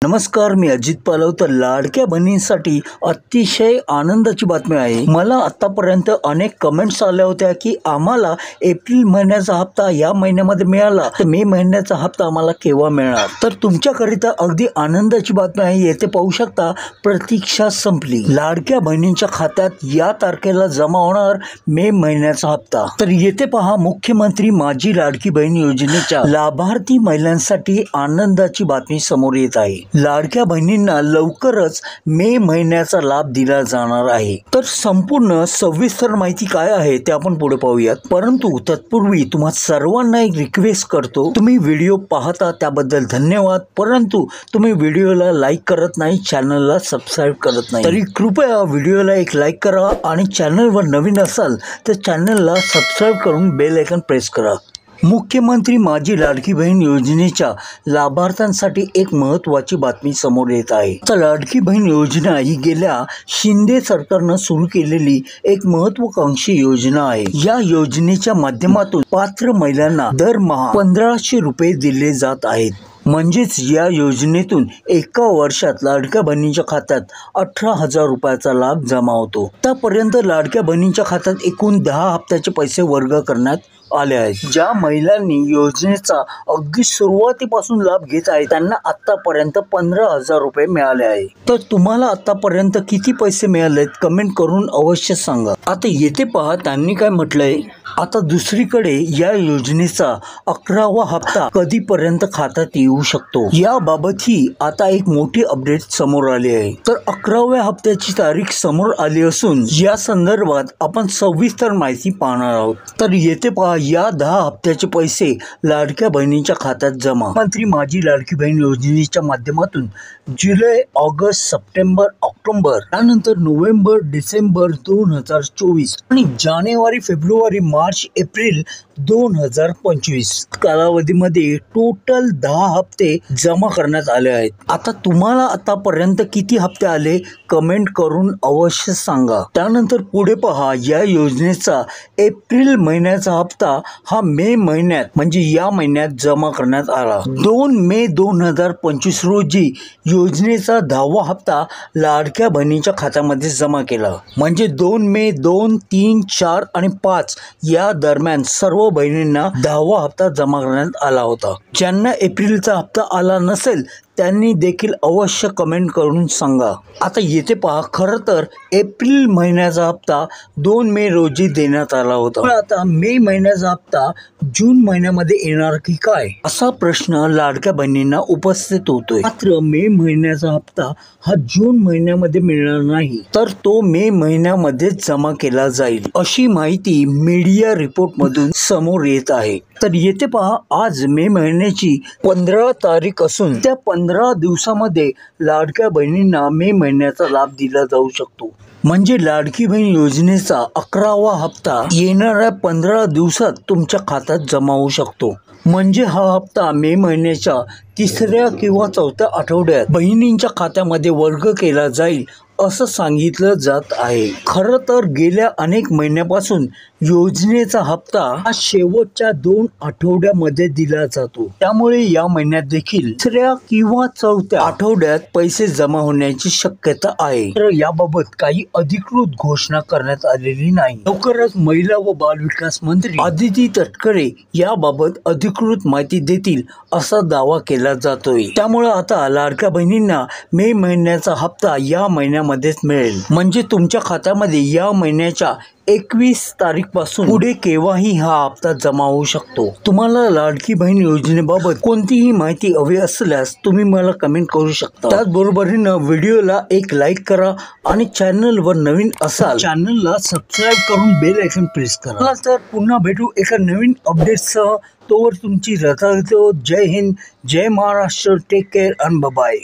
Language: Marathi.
नमस्कार, मी अजित पालव. तर लाडक्या बहिणींसाठी अतिशय आनंदाची बातमी आहे. मला आतापर्यंत अनेक कमेंट्स आल्या होत्या की आम्हाला एप्रिल महिन्याचा हप्ता या महिन्यामध्ये मिळाला, तर मे महिन्याचा हप्ता आम्हाला केव्हा मिळणार. तर तुमच्याकरिता अगदी आनंदाची बातमी आहे. येथे पाहू शकता, प्रतीक्षा संपली. लाडक्या बहिणींच्या खात्यात या तारखेला जमा होणार मे महिन्याचा हप्ता. तर येथे पहा, मुख्यमंत्री माझी लाडकी बहीण योजनेच्या लाभार्थी महिलांसाठी आनंदाची बातमी समोर येत आहे. लाडक्या बहिणींना लवकरच मे महिन्याचा लाभ दिला जाणार आहे. तर संपूर्ण सविस्तर माहिती काय आहे ते आपण पुढे पाहूयात. परंतु तत्पूर्वी तुम्हा सर्वांना एक रिक्वेस्ट करतो, तुम्ही व्हिडिओ पाहता त्याबद्दल धन्यवाद, परंतु तुम्ही व्हिडिओला लाईक करत नाही, चॅनलला सबस्क्राईब करत नाही. तरी कृपया व्हिडिओला एक लाईक करा आणि चॅनलवर नवीन असाल तर चॅनलला सबस्क्राईब करून बेल आयकॉन प्रेस करा. मुख्यमंत्री माझी लाडकी बहीण योजनेच्या लाभार्थ्यांसाठी एक महत्त्वाची बातमी समोर येत आहे. तर लाडकी बहीण योजना ही गेल्या शिंदे सरकारनं सुरू केलेली एक महत्त्वाकांक्षी योजना आहे. या योजनेच्या माध्यमातून पात्र महिलांना दरमहा 1500 रुपये दिले जात आहेत. म्हणजेच या योजनेतून एका वर्षात लाडक्या बहिणींच्या खात्यात 18,000 रुपयाचा लाभ जमा होतो. आतापर्यंत लाडक्या बहिणींच्या खात्यात एकूण 10 हप्त्याचे पैसे वर्ग करण्यात आले आहेत. ज्या महिलांनी योजनेचा अगदी सुरुवातीपासून लाभ घेत आहेत त्यांना आतापर्यंत 15,000 रुपये मिळाले आहे. तर तुम्हाला आतापर्यंत किती पैसे मिळालेत कमेंट करून अवश्य सांगा. आता येथे पहा, त्यांनी काय म्हटलंय. आता दुसरीकडे या योजनेचा 11वा हप्ता कधीपर्यंत खात्यात येऊ शकतो याबाबतही आता एक मोठी अपडेट समोर आली आहे. तर 11व्या हप्त्याची तारीख समोर आली असून या संदर्भात आपण सविस्तर माहिती पाहणार आहोत. तर येथे पहा, या 10 हप्त्याचे पैसे लाडक्या बहिणींच्या खात्यात जमा. मंत्री माझी लाडकी बहीण योजनेच्या माध्यमातून जुलै, ऑगस्ट, सप्टेंबर, ऑक्टोबर, त्यानंतर नोव्हेंबर, डिसेंबर 2024 आणि जानेवारी, फेब्रुवारी, मार्च, एप्रिल 2025 कालावधीमध्ये टोटल 10 हप्ते जमा करण्यात आले आहेत. आता तुम्हाला आतापर्यंत किती हप्ते आले कमेंट करून अवश्य सांगा. त्यानंतर पुढे पहा, या योजनेचा एप्रिल महिन्याचा हप्ता हा मे महिन्यात म्हणजे या महिन्यात जमा करण्यात आला. 2 मे 2025 रोजी योजनेचा 10वा हप्ता लाडक्या बहिणींच्या खात्यामध्ये जमा केला. म्हणजे 2 मे 2, 3, 4 आणि 5 या दरम्यान सर्व बहिणींना 10वा हप्ता जमा करण्यात आला होता. ज्यांना एप्रिलचा हप्ता आला नसेल त्यांनी देखील अवश्य कमेंट करून सांगा. आता येथे पहा, खरं तर एप्रिल महिन्याचा हप्ता 2 मे रोजी देण्यात आला होता. पण आता मे महिन्याचा हप्ता जून महिन्यामध्ये येणार की काय असा प्रश्न लाडक्या बहिणींना उपस्थित होतोय. मात्र मे महिन्याचा हप्ता हा जून महिन्यामध्ये मिळणार नाही, तर तो मे महिन्यामध्ये जमा केला जाईल अशी माहिती मीडिया रिपोर्ट मधून समोर येत आहे. तर येथे पहा, आज मे महिन्याची 15 तारीख असून त्या 15 दिवसामध्ये लाडक्या बहिणींना मे महिन्याचा लाभ दिला जाऊ शकतो. म्हणजे लाडकी बहीण योजनेचा 11वा हप्ता येणाऱ्या 15 दिवसात तुमच्या खात्यात जमा होऊ शकतो. म्हणजे हा हप्ता मे महिन्याच्या 3ऱ्या किंवा 4थ्या आठवड्यात बहिणींच्या खात्यामध्ये वर्ग केला जाईल असं सांगितलं जात आहे. खरं तर गेल्या अनेक महिन्यापासून योजनेचा हप्ता हा शेवटच्या 2 आठवड्यामध्ये दिला जातो. त्यामुळे या महिन्यात देखील 3ऱ्या किंवा 4थ्या आठवड्यात पैसे जमा होण्याची शक्यता आहे. तर याबाबत काही अधिकृत घोषणा करण्यात आलेली नाही. लवकरच महिला व बाल विकास मंत्री आदिती तटकरे याबाबत अधिकृत माहिती देतील असा दावा केला जातोय. त्यामुळे आता लाडक्या बहिणींना मे महिन्याचा हप्ता या महिन्यामध्येच मिळेल. म्हणजे तुमच्या खात्यामध्ये या महिन्याच्या 21 तारीख पासून पुढे केव्हाही हा हप्ता जमा होऊ शकतो. तुम्हाला लाडकी बहीण योजनेबाबत कोणतीही माहिती हवी असल्यास तुम्ही मला कमेंट करू शकता. त्याचबरोबरीनं व्हिडिओला एक लाईक करा आणि चॅनलवर नवीन असाल चॅनलला सबस्क्राईब करून बेल आयकॉन प्रेस करा. तर पुन्हा भेटू एका नवीन अपडेटसह. तोवर तुमची रजा घेतो. जय हिंद, जय महाराष्ट्र. टेक केअर आणि बाय.